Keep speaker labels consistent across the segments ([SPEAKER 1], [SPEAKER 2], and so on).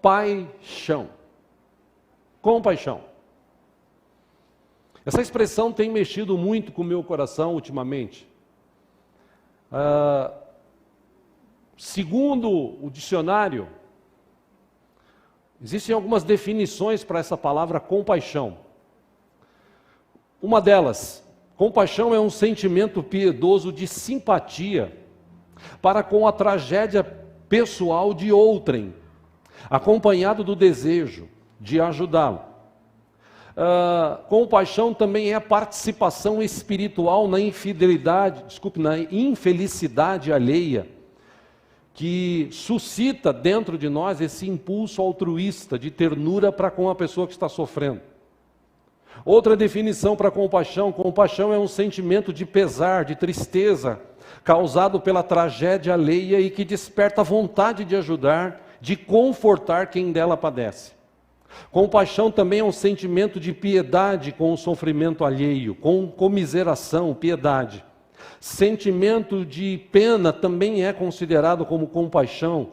[SPEAKER 1] compaixão. Compaixão. Essa expressão tem mexido muito com o meu coração ultimamente. Segundo o dicionário, existem algumas definições para essa palavra compaixão. Uma delas, compaixão é um sentimento piedoso de simpatia para com a tragédia pessoal de outrem, acompanhado do desejo de ajudá-lo. Compaixão também é a participação espiritual na na infelicidade alheia, que suscita dentro de nós esse impulso altruísta de ternura para com a pessoa que está sofrendo. Outra definição para compaixão: compaixão é um sentimento de pesar, de tristeza, causado pela tragédia alheia e que desperta a vontade de ajudar, de confortar quem dela padece. Compaixão também é um sentimento de piedade com o sofrimento alheio, com comiseração, piedade. Sentimento de pena também é considerado como compaixão,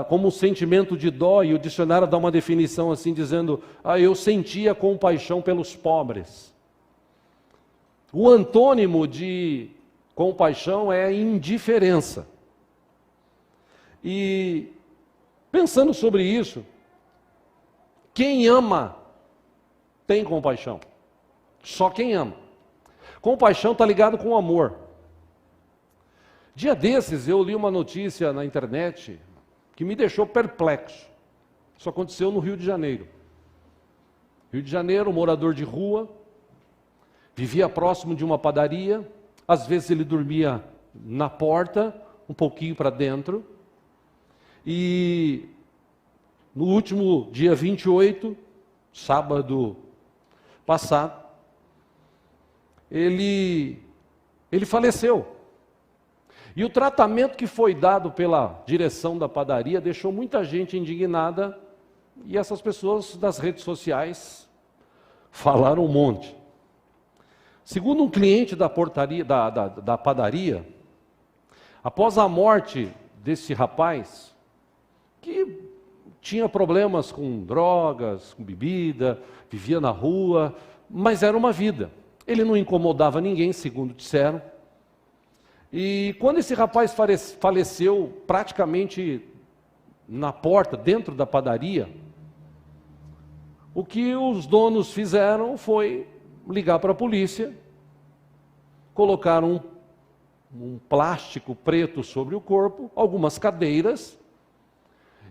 [SPEAKER 1] como um sentimento de dó, e o dicionário dá uma definição assim, dizendo: eu sentia compaixão pelos pobres. O antônimo de compaixão é indiferença. E pensando sobre isso, quem ama tem compaixão. Só quem ama. Compaixão está ligado com amor. Dia desses eu li uma notícia na internet que me deixou perplexo. Isso aconteceu no Rio de Janeiro. Rio de Janeiro, morador de rua, vivia próximo de uma padaria. Às vezes ele dormia na porta, um pouquinho para dentro. E no último dia 28, sábado passado, ele faleceu. E o tratamento que foi dado pela direção da padaria deixou muita gente indignada, e essas pessoas das redes sociais falaram um monte. Segundo um cliente da padaria, após a morte desse rapaz, que tinha problemas com drogas, com bebida, vivia na rua, mas era uma vida. Ele não incomodava ninguém, segundo disseram. E quando esse rapaz faleceu praticamente na porta, dentro da padaria, o que os donos fizeram foi ligar para a polícia, colocaram um plástico preto sobre o corpo, algumas cadeiras,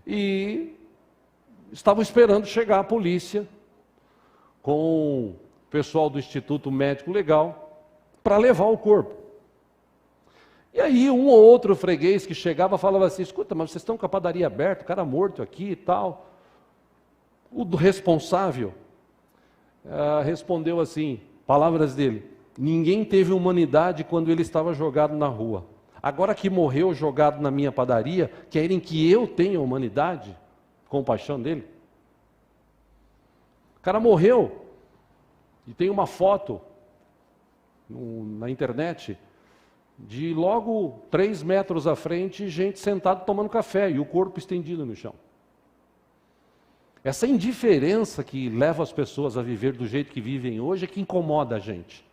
[SPEAKER 1] e estavam esperando chegar a polícia com o pessoal do Instituto Médico Legal para levar o corpo. E aí um ou outro freguês que chegava falava assim: escuta, mas vocês estão com a padaria aberta, o cara morto aqui e tal. O responsável respondeu assim, palavras dele: ninguém teve humanidade quando ele estava jogado na rua. Agora que morreu jogado na minha padaria, querem que eu tenha humanidade? Compaixão dele. O cara morreu, e tem uma foto na internet de logo 3 metros à frente, gente sentada tomando café e o corpo estendido no chão. Essa indiferença que leva as pessoas a viver do jeito que vivem hoje é que incomoda a gente.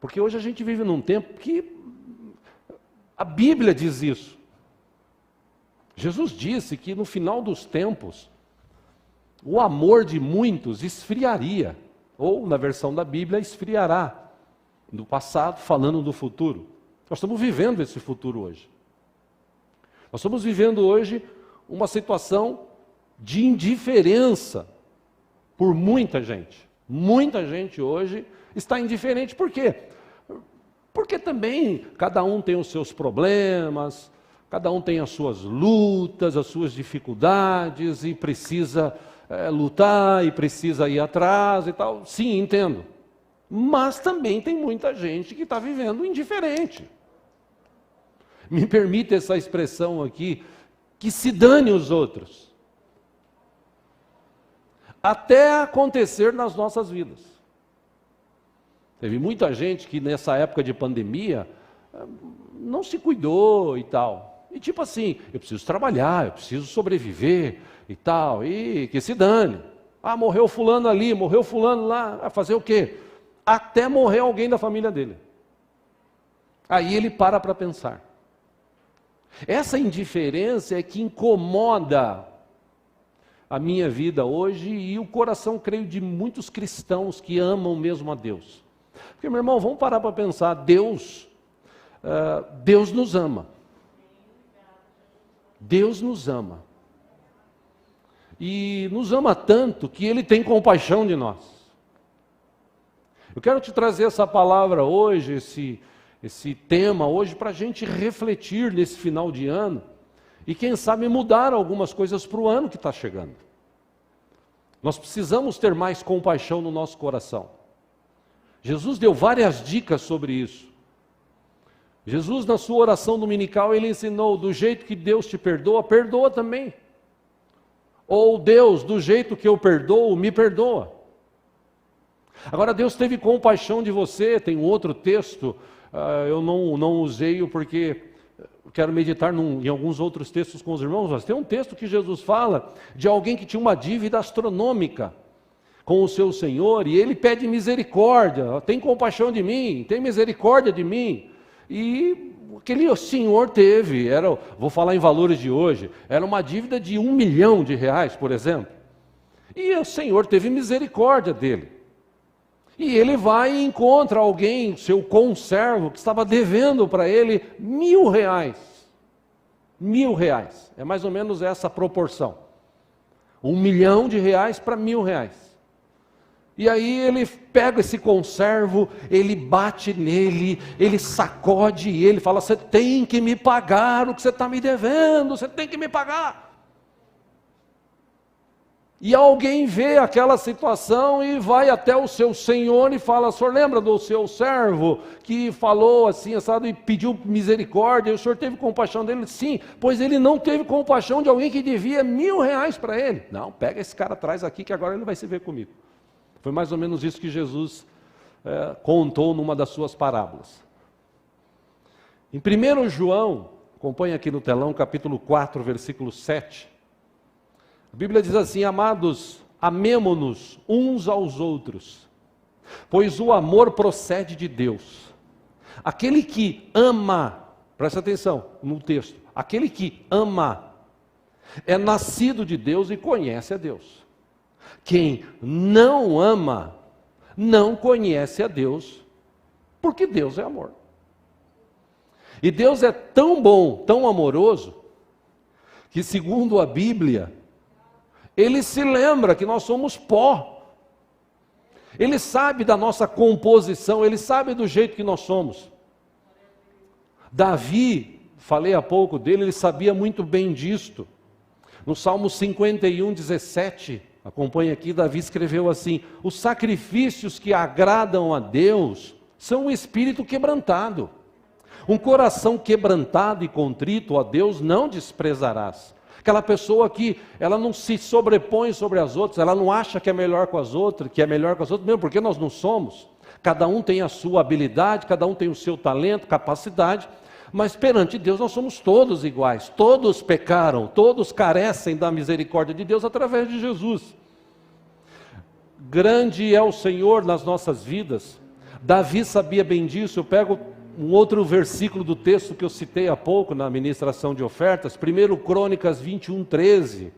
[SPEAKER 1] Porque hoje a gente vive num tempo que a Bíblia diz isso. Jesus disse que no final dos tempos, o amor de muitos esfriaria, ou na versão da Bíblia, esfriará. Do passado, falando do futuro. Nós estamos vivendo esse futuro hoje. Nós estamos vivendo hoje uma situação de indiferença por muita gente. Muita gente hoje está indiferente. Por quê? Porque também cada um tem os seus problemas, cada um tem as suas lutas, as suas dificuldades, e precisa lutar, e precisa ir atrás e tal. Sim, entendo. Mas também tem muita gente que está vivendo indiferente. Me permite essa expressão aqui, que se dane os outros. Até acontecer nas nossas vidas. Teve muita gente que nessa época de pandemia não se cuidou e tal. E tipo assim, eu preciso trabalhar, eu preciso sobreviver e tal, e que se dane. Ah, morreu fulano ali, morreu fulano lá, vai fazer o quê? Até morrer alguém da família dele. Aí ele para pensar. Essa indiferença é que incomoda a minha vida hoje e o coração, creio, de muitos cristãos que amam mesmo a Deus. Porque, meu irmão, vamos parar para pensar, Deus nos ama. Deus nos ama. E nos ama tanto que Ele tem compaixão de nós. Eu quero te trazer essa palavra hoje, esse tema hoje, para a gente refletir nesse final de ano e quem sabe mudar algumas coisas para o ano que está chegando. Nós precisamos ter mais compaixão no nosso coração. Jesus deu várias dicas sobre isso. Jesus, na sua oração dominical, ele ensinou: do jeito que Deus te perdoa, perdoa também. Ou Deus, do jeito que eu perdoo, me perdoa. Agora, Deus teve compaixão de você. Tem um outro texto, eu não usei-o porque quero meditar em alguns outros textos com os irmãos, mas tem um texto que Jesus fala de alguém que tinha uma dívida astronômica com o seu Senhor, e ele pede misericórdia: tem compaixão de mim, tem misericórdia de mim. E aquele senhor teve, vou falar em valores de hoje, era uma dívida de R$1 milhão, por exemplo. E o Senhor teve misericórdia dele. E ele vai e encontra alguém, seu conservo, que estava devendo para ele R$1.000. R$1.000. É mais ou menos essa proporção. R$1 milhão para R$1.000. E aí ele pega esse conservo, ele bate nele, ele sacode e ele fala: você tem que me pagar o que você está me devendo, você tem que me pagar. E alguém vê aquela situação e vai até o seu senhor e fala: o senhor lembra do seu servo que falou assim, assado, e pediu misericórdia, e o senhor teve compaixão dele? Sim, pois ele não teve compaixão de alguém que devia R$1.000 para ele. Não, pega esse cara atrás aqui que agora ele vai se ver comigo. Foi mais ou menos isso que Jesus contou numa das suas parábolas. Em 1 João, acompanha aqui no telão, capítulo 4, versículo 7. A Bíblia diz assim: amados, amemo-nos uns aos outros, pois o amor procede de Deus. Aquele que ama, presta atenção no texto, aquele que ama é nascido de Deus e conhece a Deus. Quem não ama, não conhece a Deus, porque Deus é amor. E Deus é tão bom, tão amoroso, que segundo a Bíblia, Ele se lembra que nós somos pó. Ele sabe da nossa composição, Ele sabe do jeito que nós somos. Davi, falei há pouco dele, ele sabia muito bem disto. No Salmo 51, 17, acompanha aqui, Davi escreveu assim: os sacrifícios que agradam a Deus são um espírito quebrantado. Um coração quebrantado e contrito a Deus não desprezarás. Aquela pessoa que ela não se sobrepõe sobre as outras, ela não acha que é melhor com as outras, mesmo porque nós não somos. Cada um tem a sua habilidade, cada um tem o seu talento, capacidade, mas perante Deus nós somos todos iguais. Todos pecaram, todos carecem da misericórdia de Deus através de Jesus. Grande é o Senhor nas nossas vidas. Davi sabia bem disso. Eu pego um outro versículo do texto que eu citei há pouco na ministração de ofertas, 1 Crônicas 21, 13.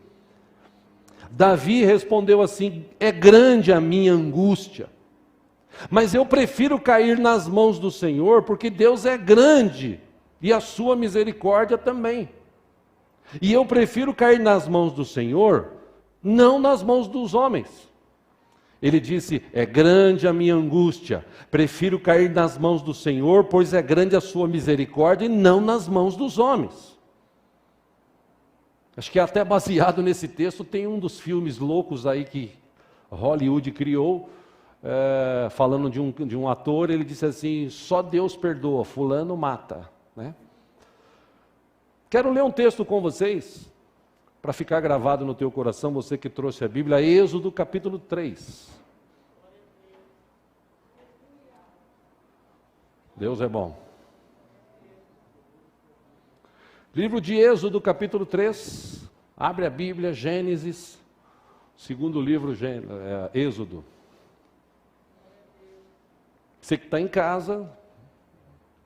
[SPEAKER 1] Davi respondeu assim: é grande a minha angústia, mas eu prefiro cair nas mãos do Senhor, porque Deus é grande e a sua misericórdia também. E eu prefiro cair nas mãos do Senhor, não nas mãos dos homens. Ele disse: é grande a minha angústia, prefiro cair nas mãos do Senhor, pois é grande a sua misericórdia, e não nas mãos dos homens. Acho que até baseado nesse texto, tem um dos filmes loucos aí que Hollywood criou, falando de um ator. Ele disse assim: só Deus perdoa, fulano mata, né? Quero ler um texto com vocês, para ficar gravado no teu coração, você que trouxe a Bíblia, Êxodo capítulo 3. Deus é bom. Livro de Êxodo, capítulo 3. Abre a Bíblia, Gênesis. Segundo livro, Êxodo. Você que está em casa,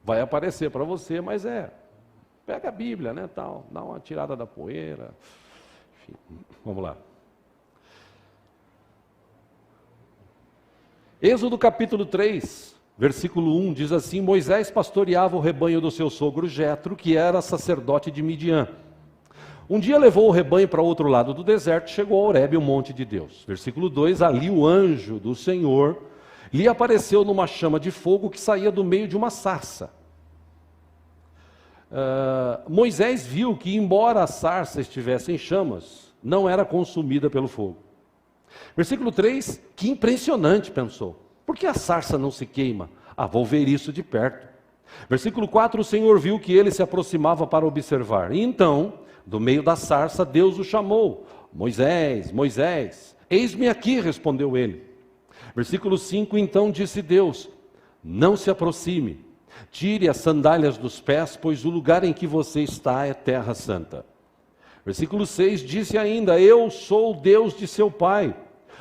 [SPEAKER 1] vai aparecer para você, mas pega a Bíblia, né, tal, dá uma tirada da poeira. Enfim, vamos lá. Êxodo capítulo 3, versículo 1, diz assim: Moisés pastoreava o rebanho do seu sogro Jetro, que era sacerdote de Midian. Um dia levou o rebanho para outro lado do deserto, chegou a Horebe, o monte de Deus. Versículo 2, ali o anjo do Senhor lhe apareceu numa chama de fogo que saía do meio de uma sarça. Moisés viu que, embora a sarça estivesse em chamas, não era consumida pelo fogo. Versículo 3, que impressionante, pensou. Por que a sarça não se queima? Vou ver isso de perto. Versículo 4, o Senhor viu que ele se aproximava para observar. E então, do meio da sarça, Deus o chamou. Moisés, Moisés. Eis-me aqui, respondeu ele. Versículo 5, então disse Deus: não se aproxime, tire as sandálias dos pés, pois o lugar em que você está é terra santa. Versículo 6, disse ainda: eu sou o Deus de seu pai,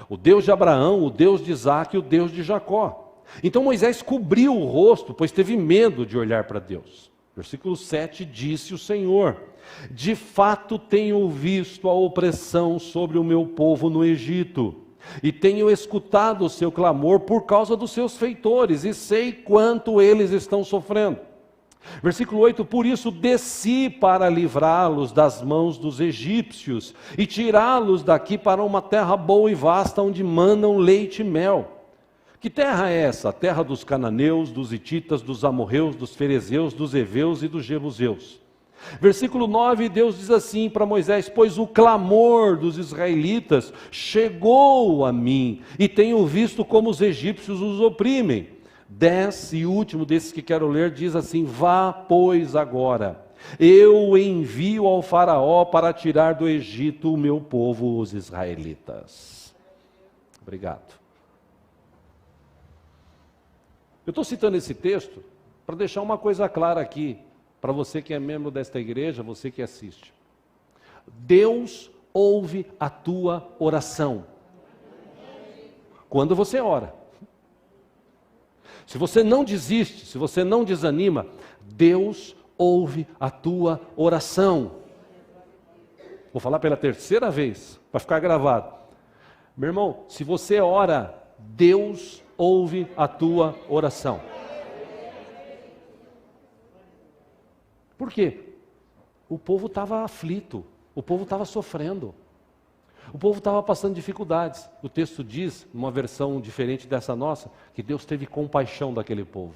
[SPEAKER 1] o Deus de Abraão, o Deus de Isaque e o Deus de Jacó. Então Moisés cobriu o rosto, pois teve medo de olhar para Deus. Versículo 7, disse o Senhor: de fato tenho visto a opressão sobre o meu povo no Egito, e tenho escutado o seu clamor por causa dos seus feitores, e sei quanto eles estão sofrendo. Versículo 8, por isso desci para livrá-los das mãos dos egípcios, e tirá-los daqui para uma terra boa e vasta, onde mandam leite e mel. Que terra é essa? A terra dos cananeus, dos hititas, dos amorreus, dos ferezeus, dos heveus e dos jebuseus. Versículo 9, Deus diz assim para Moisés: pois o clamor dos israelitas chegou a mim, e tenho visto como os egípcios os oprimem. 10 e último desses que quero ler diz assim: vá, pois, agora, eu envio ao faraó para tirar do Egito o meu povo, os israelitas. Obrigado. Eu estou citando esse texto para deixar uma coisa clara aqui, para você que é membro desta igreja, você que assiste. Deus ouve a tua oração. Quando você ora. Se você não desiste, se você não desanima, Deus ouve a tua oração. Vou falar pela terceira vez, para ficar gravado. Meu irmão, se você ora, Deus ouve a tua oração. Por quê? O povo estava aflito, o povo estava sofrendo, o povo estava passando dificuldades. O texto diz, numa versão diferente dessa nossa, que Deus teve compaixão daquele povo.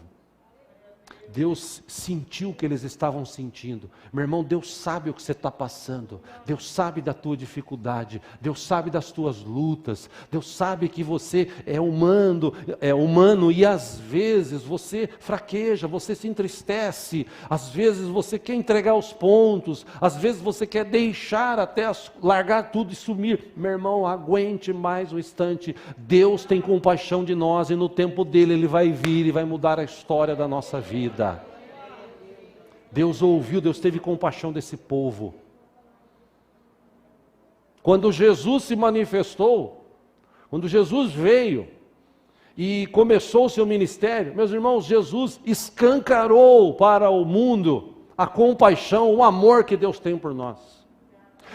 [SPEAKER 1] Deus sentiu o que eles estavam sentindo. Meu irmão, Deus sabe o que você está passando. Deus sabe da tua dificuldade. Deus sabe das tuas lutas. Deus sabe que você é humano e às vezes você fraqueja, você se entristece. Às vezes você quer entregar os pontos. Às vezes você quer deixar até largar tudo e sumir. Meu irmão, aguente mais um instante. Deus tem compaixão de nós e no tempo dele Ele vai vir e vai mudar a história da nossa vida. Deus ouviu, Deus teve compaixão desse povo. Quando Jesus se manifestou, quando Jesus veio e começou o seu ministério, meus irmãos, Jesus escancarou para o mundo a compaixão, o amor que Deus tem por nós.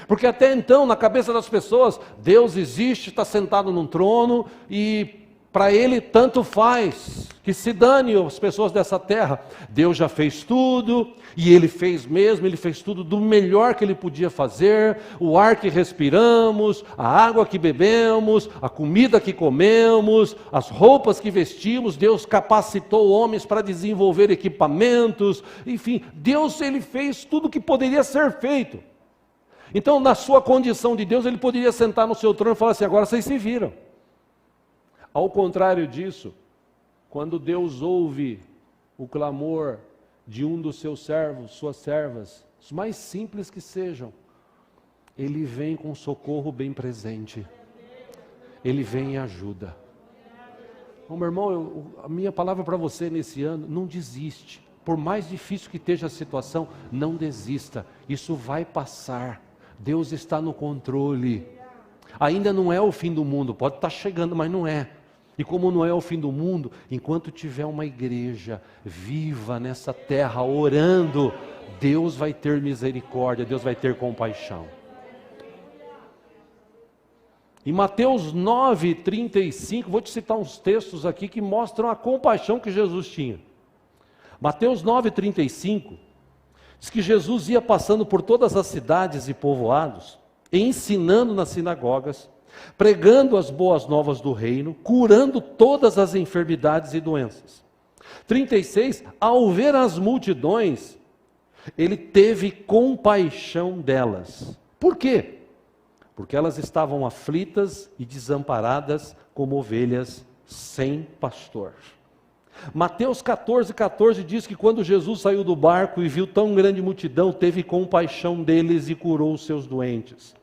[SPEAKER 1] Porque até então, na cabeça das pessoas, Deus existe, está sentado num trono e para Ele tanto faz, que se dane as pessoas dessa terra. Deus já fez tudo, e Ele fez mesmo, Ele fez tudo do melhor que Ele podia fazer. O ar que respiramos, a água que bebemos, a comida que comemos, as roupas que vestimos, Deus capacitou homens para desenvolver equipamentos, enfim, Deus Ele fez tudo o que poderia ser feito. Então, na sua condição de Deus, Ele poderia sentar no seu trono e falar assim: agora vocês se viram. Ao contrário disso, quando Deus ouve o clamor de um dos seus servos, suas servas, os mais simples que sejam, Ele vem com socorro bem presente. Ele vem e ajuda. Meu irmão, a minha palavra para você nesse ano: não desiste. Por mais difícil que esteja a situação, não desista. Isso vai passar. Deus está no controle. Ainda não é o fim do mundo. Pode estar chegando, mas não é. E como não é o fim do mundo, enquanto tiver uma igreja viva nessa terra, orando, Deus vai ter misericórdia, Deus vai ter compaixão. Em Mateus 9:35, vou te citar uns textos aqui que mostram a compaixão que Jesus tinha. Mateus 9:35, diz que Jesus ia passando por todas as cidades e povoados, ensinando nas sinagogas, pregando as boas novas do reino, curando todas as enfermidades e doenças. 36, ao ver as multidões, ele teve compaixão delas. Por quê? Porque elas estavam aflitas e desamparadas como ovelhas sem pastor. Mateus 14:14 diz que quando Jesus saiu do barco e viu tão grande multidão, teve compaixão deles e curou os seus doentes.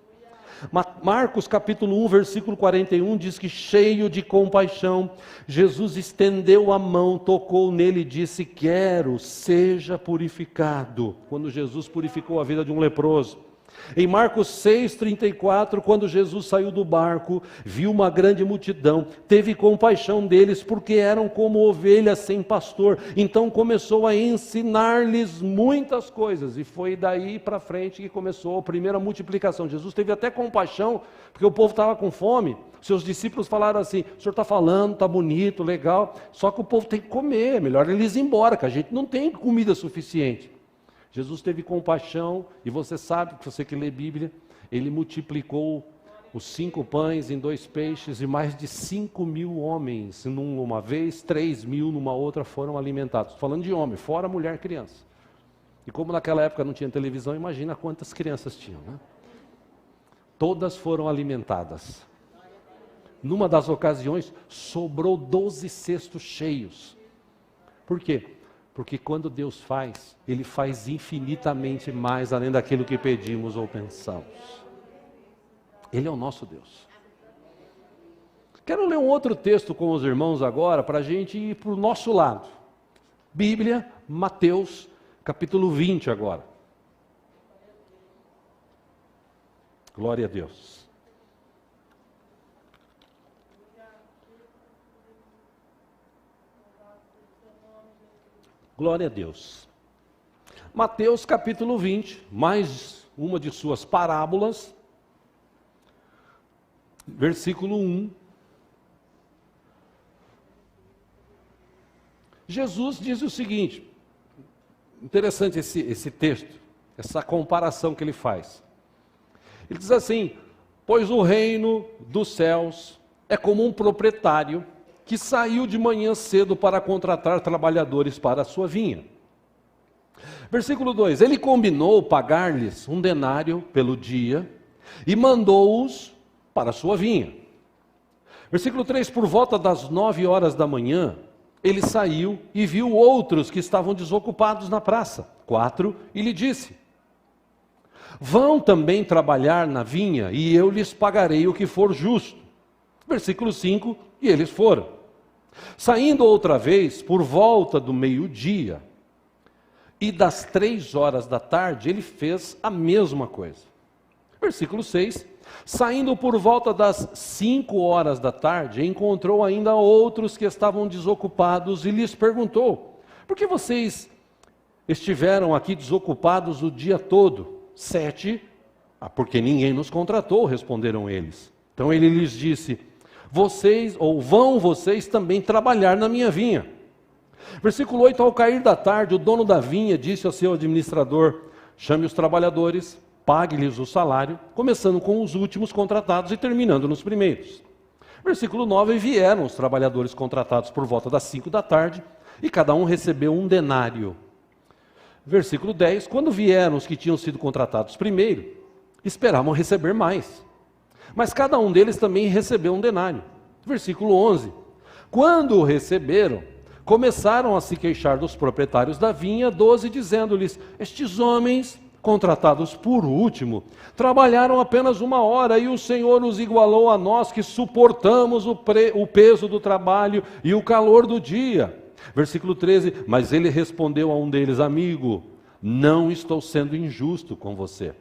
[SPEAKER 1] Marcos capítulo 1, versículo 41 diz que cheio de compaixão, Jesus estendeu a mão, tocou nele e disse: quero, seja purificado. Quando Jesus purificou a vida de um leproso. Em Marcos 6:34, quando Jesus saiu do barco, viu uma grande multidão, teve compaixão deles, porque eram como ovelhas sem pastor. Então começou a ensinar-lhes muitas coisas, e foi daí para frente que começou a primeira multiplicação. Jesus teve até compaixão, porque o povo estava com fome. Seus discípulos falaram assim: o senhor está falando, está bonito, legal, só que o povo tem que comer, é melhor eles ir embora, que a gente não tem comida suficiente. Jesus teve compaixão, e você sabe, você que lê Bíblia, ele multiplicou os 5 pães em 2 peixes, e mais de 5.000 homens, numa vez, 3.000 numa outra, foram alimentados. Estou falando de homem, fora mulher e criança. E como naquela época não tinha televisão, imagina quantas crianças tinham, né? Todas foram alimentadas. Numa das ocasiões, sobrou 12 cestos cheios. Por quê? Porque quando Deus faz, Ele faz infinitamente mais além daquilo que pedimos ou pensamos. Ele é o nosso Deus. Quero ler um outro texto com os irmãos agora, para a gente ir para o nosso lado. Bíblia, Mateus, capítulo 20 agora. Glória a Deus. Glória a Deus. Mateus capítulo 20, mais uma de suas parábolas, versículo 1. Jesus diz o seguinte, interessante esse texto, essa comparação que ele faz. Ele diz assim: pois o reino dos céus é como um proprietário que saiu de manhã cedo para contratar trabalhadores para a sua vinha. Versículo 2, ele combinou pagar-lhes 1 denário pelo dia e mandou-os para a sua vinha. Versículo 3, por volta das 9 horas da manhã, ele saiu e viu outros que estavam desocupados na praça. 4, e lhe disse: vão também trabalhar na vinha e eu lhes pagarei o que for justo. Versículo 5, e eles foram. Saindo outra vez, por volta do meio-dia, e das 3 horas da tarde, ele fez a mesma coisa. Versículo 6, saindo por volta das 5 horas da tarde, encontrou ainda outros que estavam desocupados e lhes perguntou: por que vocês estiveram aqui desocupados o dia todo? 7, porque ninguém nos contratou, responderam eles. Então ele lhes disse: vão vocês também trabalhar na minha vinha. Versículo 8, ao cair da tarde, o dono da vinha disse ao seu administrador: chame os trabalhadores, pague-lhes o salário, começando com os últimos contratados e terminando nos primeiros. Versículo 9, vieram os trabalhadores contratados por volta das 5 da tarde, e cada um recebeu 1 denário. Versículo 10, quando vieram os que tinham sido contratados primeiro, esperavam receber mais. Mas cada um deles também recebeu 1 denário. Versículo 11. Quando o receberam, começaram a se queixar dos proprietários da vinha. 12, dizendo-lhes: estes homens, contratados por último, trabalharam apenas 1 hora, e o Senhor os igualou a nós, que suportamos o peso do trabalho e o calor do dia. Versículo 13, mas ele respondeu a um deles: amigo, não estou sendo injusto com você.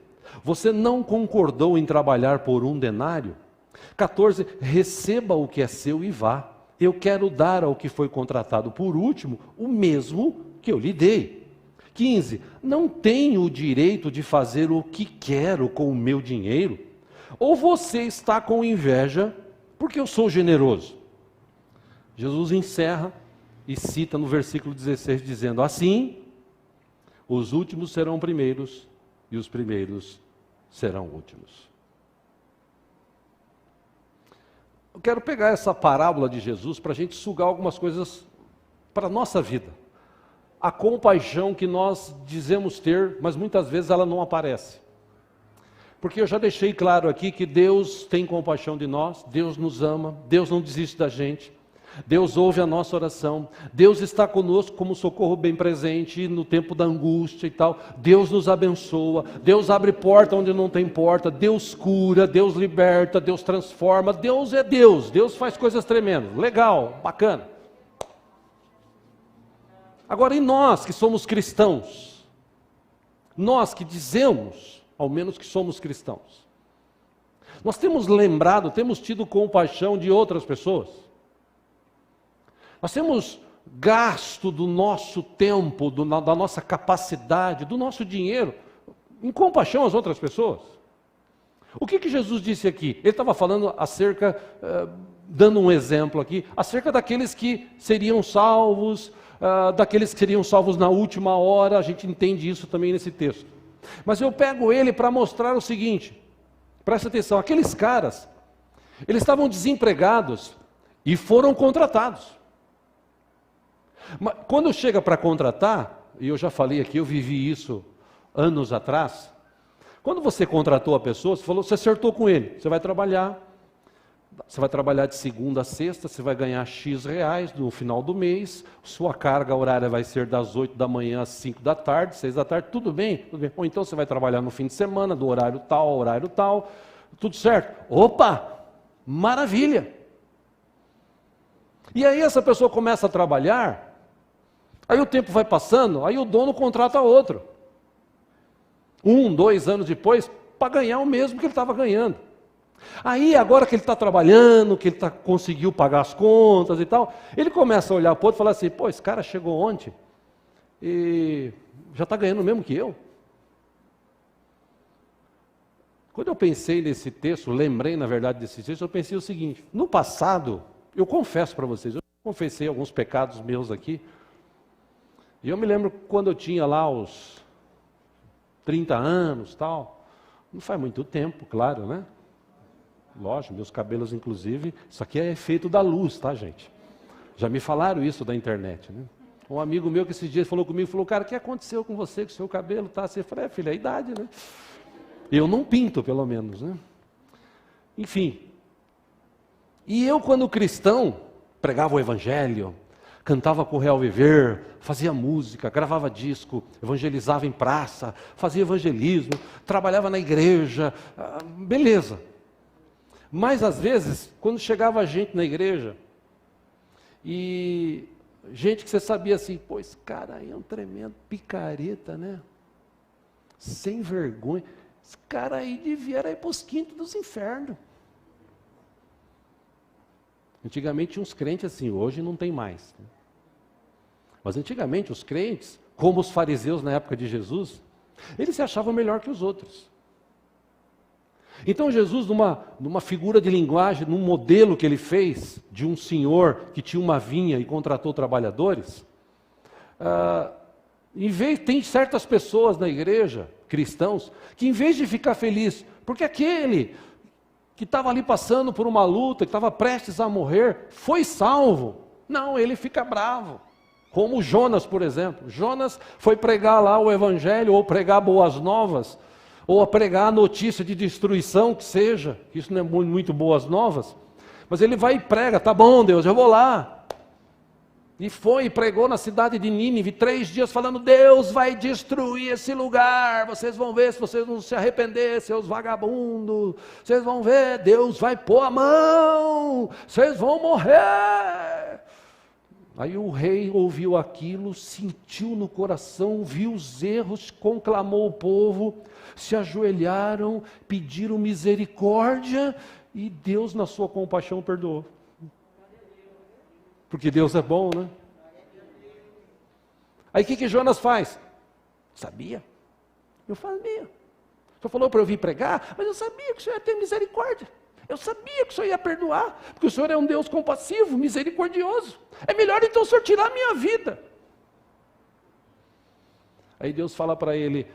[SPEAKER 1] Você não concordou em trabalhar por 1 denário? 14, receba o que é seu e vá. Eu quero dar ao que foi contratado por último o mesmo que eu lhe dei. 15, não tenho o direito de fazer o que quero com o meu dinheiro? Ou você está com inveja porque eu sou generoso? Jesus encerra e cita no versículo 16, dizendo: assim, os últimos serão primeiros e os primeiros serão últimos. Eu quero pegar essa parábola de Jesus para a gente sugar algumas coisas para a nossa vida. A compaixão que nós dizemos ter, mas muitas vezes ela não aparece. Porque eu já deixei claro aqui que Deus tem compaixão de nós, Deus nos ama, Deus não desiste da gente, Deus ouve a nossa oração, Deus está conosco como socorro bem presente no tempo da angústia e tal, Deus nos abençoa, Deus abre porta onde não tem porta, Deus cura, Deus liberta, Deus transforma, Deus é Deus, Deus faz coisas tremendas, legal, bacana. Agora, e nós que somos cristãos, nós que dizemos, ao menos que somos cristãos, nós temos lembrado, temos tido compaixão de outras pessoas? Nós temos gasto do nosso tempo, da nossa capacidade, do nosso dinheiro, em compaixão às outras pessoas? O que Jesus disse aqui? Ele estava falando acerca, dando um exemplo aqui, acerca daqueles que seriam salvos, daqueles que seriam salvos na última hora. A gente entende isso também nesse texto. Mas eu pego ele para mostrar o seguinte, presta atenção, aqueles caras, eles estavam desempregados e foram contratados. Mas quando chega para contratar, e eu já falei aqui, eu vivi isso anos atrás, quando você contratou a pessoa, você acertou com ele, você vai trabalhar de segunda a sexta, você vai ganhar X reais no final do mês, sua carga horária vai ser das 8 da manhã às 5 da tarde, 6 da tarde, tudo bem, tudo bem. Ou então você vai trabalhar no fim de semana, do horário tal, tudo certo. Opa, maravilha! E aí essa pessoa começa a trabalhar, aí o tempo vai passando, aí o dono contrata outro. 1, 2 anos depois, para ganhar o mesmo que ele estava ganhando. Aí, agora que ele está trabalhando, que ele conseguiu pagar as contas e tal, ele começa a olhar para o outro e falar assim: pô, esse cara chegou ontem e já está ganhando o mesmo que eu. Quando eu pensei nesse texto, lembrei na verdade desse texto, eu pensei o seguinte: no passado, eu confesso para vocês, eu confessei alguns pecados meus aqui, e eu me lembro quando eu tinha lá os 30 anos, tal, não faz muito tempo, claro, né? Lógico, meus cabelos inclusive, isso aqui é efeito da luz, tá, gente? Já me falaram isso da internet, né? Um amigo meu que esses dias falou comigo, falou: cara, o que aconteceu com você, com o seu cabelo, tá? Assim, eu falei: filho, é a idade, né? Eu não pinto, pelo menos, né? Enfim. E eu, quando cristão, pregava o evangelho, cantava com o Real Viver, fazia música, gravava disco, evangelizava em praça, fazia evangelismo, trabalhava na igreja, beleza. Mas às vezes, quando chegava gente na igreja, e gente que você sabia assim: pô, esse cara aí é um tremendo picareta, né? Sem vergonha. Esse cara aí devia ir para os quintos dos infernos. Antigamente tinha uns crentes assim, hoje não tem mais. Mas antigamente os crentes, como os fariseus na época de Jesus, eles se achavam melhor que os outros. Então Jesus, numa figura de linguagem, num modelo que ele fez, de um senhor que tinha uma vinha e contratou trabalhadores, tem certas pessoas na igreja, cristãos, que em vez de ficar feliz, porque aquele que estava ali passando por uma luta, que estava prestes a morrer, foi salvo, não, ele fica bravo. Como Jonas, por exemplo. Jonas foi pregar lá o evangelho, ou pregar boas novas, ou a pregar a notícia de destruição, que seja, isso não é muito boas novas, mas ele vai e prega: tá bom, Deus, eu vou lá. E foi e pregou na cidade de Nínive 3 dias falando: Deus vai destruir esse lugar, vocês vão ver, se vocês não se arrepender, seus vagabundos, vocês vão ver, Deus vai pôr a mão, vocês vão morrer. Aí o rei ouviu aquilo, sentiu no coração, viu os erros, conclamou o povo, se ajoelharam, pediram misericórdia e Deus, na sua compaixão, perdoou. Porque Deus é bom, né? Aí o que Jonas faz? Sabia? Eu sabia. O senhor falou para eu vir pregar, mas eu sabia que o senhor ia ter misericórdia. Eu sabia que o senhor ia perdoar, porque o senhor é um Deus compassivo, misericordioso. É melhor então o senhor tirar a minha vida. Aí Deus fala para ele,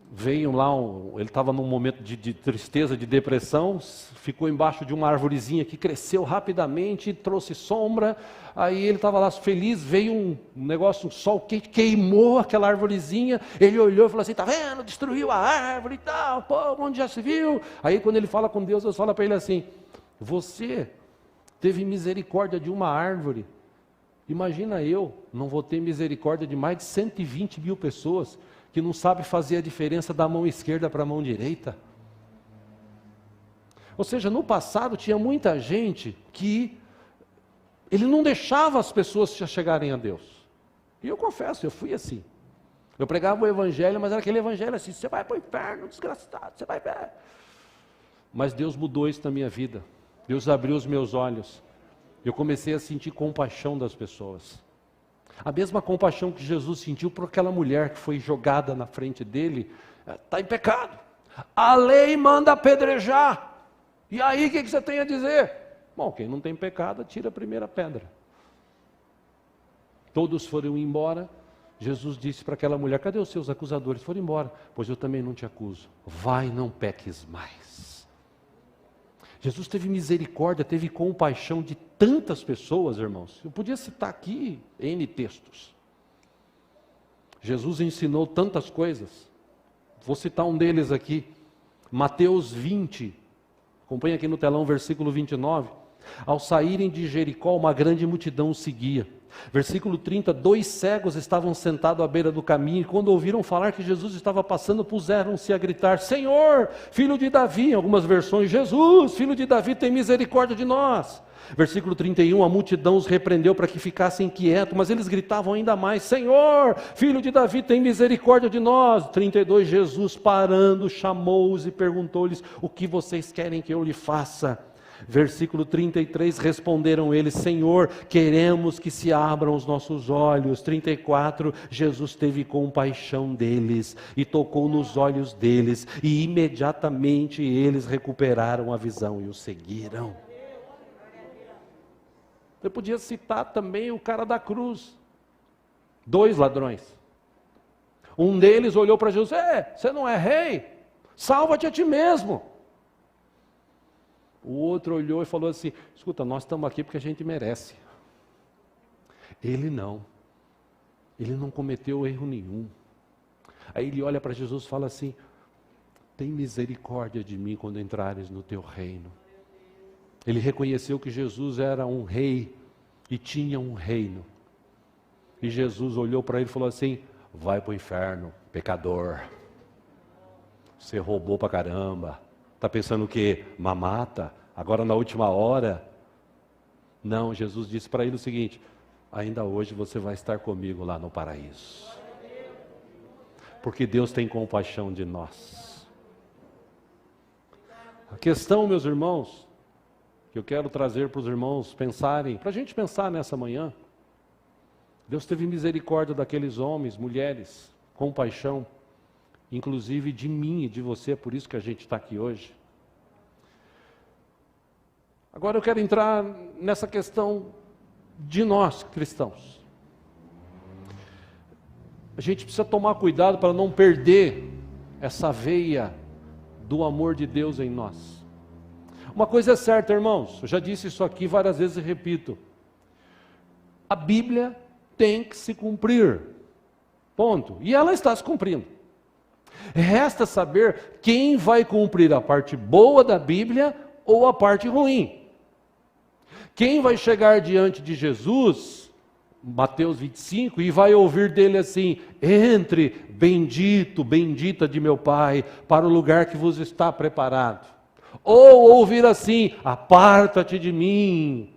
[SPEAKER 1] veio lá, ele estava num momento de tristeza, de depressão, ficou embaixo de uma arvorezinha que cresceu rapidamente, trouxe sombra, aí ele estava lá feliz, veio um negócio, um sol quente, queimou aquela arvorezinha, ele olhou e falou assim, tá vendo, destruiu a árvore e tal, pô, onde já se viu? Aí quando ele fala com Deus, Deus fala para ele assim, você teve misericórdia de uma árvore, imagina eu, não vou ter misericórdia de mais de 120 mil pessoas, que não sabe fazer a diferença da mão esquerda para a mão direita. Ou seja, no passado tinha muita gente que ele não deixava as pessoas chegarem a Deus. E eu confesso, eu fui assim. Eu pregava o evangelho, mas era aquele evangelho assim, você vai para o inferno, desgraçado, você vai ver. Mas Deus mudou isso na minha vida. Deus abriu os meus olhos. Eu comecei a sentir compaixão das pessoas. A mesma compaixão que Jesus sentiu por aquela mulher que foi jogada na frente dele, está em pecado. A lei manda apedrejar. E aí o que você tem a dizer? Bom, quem não tem pecado, tira a primeira pedra. Todos foram embora. Jesus disse para aquela mulher, cadê os seus acusadores? Foram embora. Pois eu também não te acuso. Vai, não peques mais. Jesus teve misericórdia, teve compaixão de tantas pessoas, irmãos. Eu podia citar aqui N textos. Jesus ensinou tantas coisas. Vou citar um deles aqui. Mateus 20. Acompanha aqui no telão, versículo 29. Ao saírem de Jericó, uma grande multidão os seguia. Versículo 30, 2 cegos estavam sentados à beira do caminho, e quando ouviram falar que Jesus estava passando, puseram-se a gritar, Senhor, filho de Davi, em algumas versões, Jesus, filho de Davi, tem misericórdia de nós. Versículo 31, a multidão os repreendeu para que ficassem quietos, mas eles gritavam ainda mais, Senhor, filho de Davi, tem misericórdia de nós. 32, Jesus parando, chamou-os e perguntou-lhes, o que vocês querem que eu lhe faça? Versículo 33, responderam eles, Senhor, queremos que se abram os nossos olhos. 34, Jesus teve compaixão deles e tocou nos olhos deles e imediatamente eles recuperaram a visão e o seguiram. Você podia citar também o cara da cruz, 2 ladrões. Um deles olhou para Jesus, você não é rei? Salva-te a ti mesmo. O outro olhou e falou assim, escuta, nós estamos aqui porque a gente merece. Ele não cometeu erro nenhum. Aí ele olha para Jesus e fala assim, tem misericórdia de mim quando entrares no teu reino. Ele reconheceu que Jesus era um rei e tinha um reino. E Jesus olhou para ele e falou assim, vai para o inferno, pecador. Você roubou para caramba. Está pensando o quê? Mamata? Agora na última hora? Não, Jesus disse para ele o seguinte, ainda hoje você vai estar comigo lá no paraíso. Porque Deus tem compaixão de nós. A questão, meus irmãos, que eu quero trazer para os irmãos pensarem, para a gente pensar nessa manhã, Deus teve misericórdia daqueles homens, mulheres, compaixão, inclusive de mim e de você, por isso que a gente está aqui hoje. Agora eu quero entrar nessa questão de nós, cristãos. A gente precisa tomar cuidado para não perder essa veia do amor de Deus em nós. Uma coisa é certa, irmãos, eu já disse isso aqui várias vezes e repito. A Bíblia tem que se cumprir. Ponto. E ela está se cumprindo. Resta saber quem vai cumprir a parte boa da Bíblia ou a parte ruim. Quem vai chegar diante de Jesus, Mateus 25, e vai ouvir dele assim, entre, bendito, bendita de meu Pai, para o lugar que vos está preparado. Ou ouvir assim, aparta-te de mim,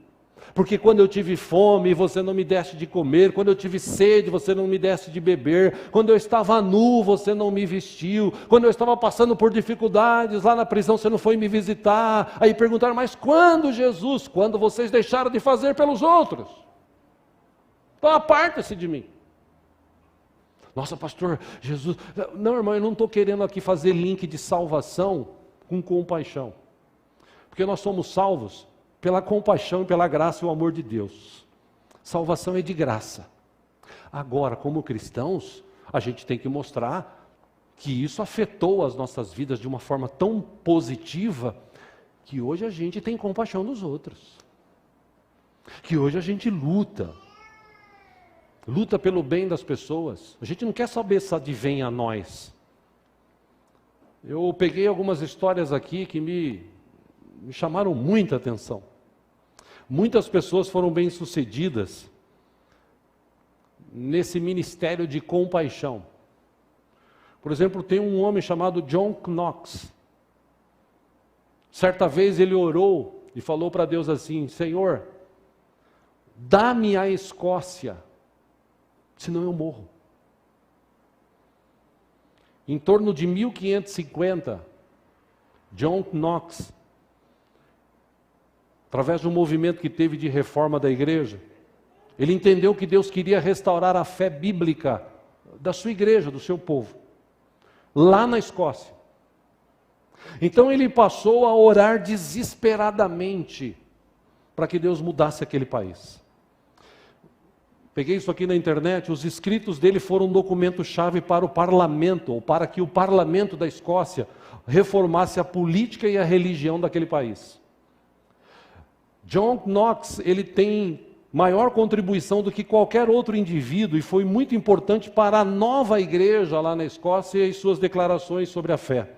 [SPEAKER 1] Porque quando eu tive fome, você não me deste de comer. Quando eu tive sede, você não me deste de beber. Quando eu estava nu, você não me vestiu. Quando eu estava passando por dificuldades lá na prisão, você não foi me visitar. Aí perguntaram, mas quando, Jesus? Quando vocês deixaram de fazer pelos outros? Então aparta-se de mim. Nossa, pastor, Jesus... Não, irmão, eu não estou querendo aqui fazer link de salvação com compaixão. Porque nós somos salvos pela compaixão, pela graça e o amor de Deus. Salvação é de graça. Agora, como cristãos, a gente tem que mostrar que isso afetou as nossas vidas de uma forma tão positiva, que hoje a gente tem compaixão dos outros. Que hoje a gente luta pelo bem das pessoas. A gente não quer saber se advém a nós. Eu peguei algumas histórias aqui que me chamaram muita atenção. Muitas pessoas foram bem-sucedidas nesse ministério de compaixão. Por exemplo, tem um homem chamado John Knox. Certa vez ele orou e falou para Deus assim, Senhor, dá-me a Escócia, senão eu morro. Em torno de 1550, John Knox, através de um movimento que teve de reforma da igreja, ele entendeu que Deus queria restaurar a fé bíblica da sua igreja, do seu povo, lá na Escócia. Então ele passou a orar desesperadamente para que Deus mudasse aquele país. Peguei isso aqui na internet, os escritos dele foram um documento-chave para o parlamento, ou para que o parlamento da Escócia reformasse a política e a religião daquele país. John Knox, ele tem maior contribuição do que qualquer outro indivíduo e foi muito importante para a nova igreja lá na Escócia e suas declarações sobre a fé.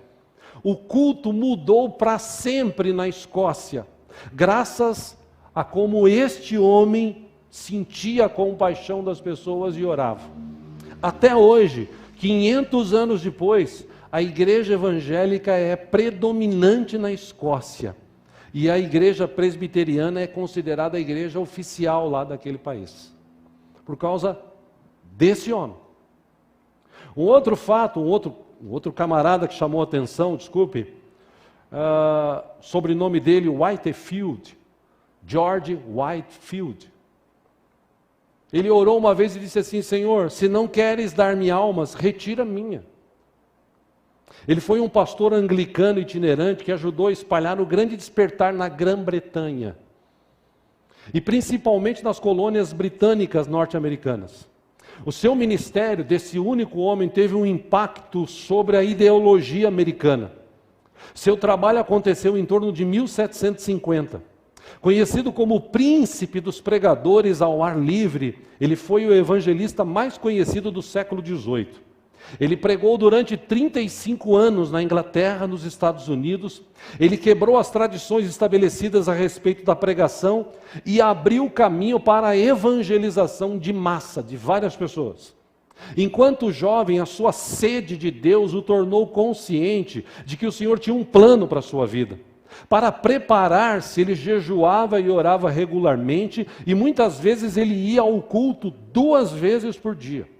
[SPEAKER 1] O culto mudou para sempre na Escócia, graças a como este homem sentia a compaixão das pessoas e orava. Até hoje, 500 anos depois, a igreja evangélica é predominante na Escócia. E a igreja presbiteriana é considerada a igreja oficial lá daquele país. Por causa desse homem. Um outro fato, um outro camarada que chamou a atenção, sobrenome dele, Whitefield, George Whitefield. Ele orou uma vez e disse assim, Senhor, se não queres dar-me almas, retira a minha. Ele foi um pastor anglicano itinerante que ajudou a espalhar o grande despertar na Grã-Bretanha. E principalmente nas colônias britânicas norte-americanas. O seu ministério, desse único homem, teve um impacto sobre a ideologia americana. Seu trabalho aconteceu em torno de 1750. Conhecido como o príncipe dos pregadores ao ar livre, ele foi o evangelista mais conhecido do século XVIII. Ele pregou durante 35 anos na Inglaterra, nos Estados Unidos. Ele quebrou as tradições estabelecidas a respeito da pregação e abriu o caminho para a evangelização de massa, de várias pessoas. Enquanto jovem, a sua sede de Deus o tornou consciente de que o Senhor tinha um plano para a sua vida. Para preparar-se, ele jejuava e orava regularmente e muitas vezes ele ia ao culto 2 vezes por dia.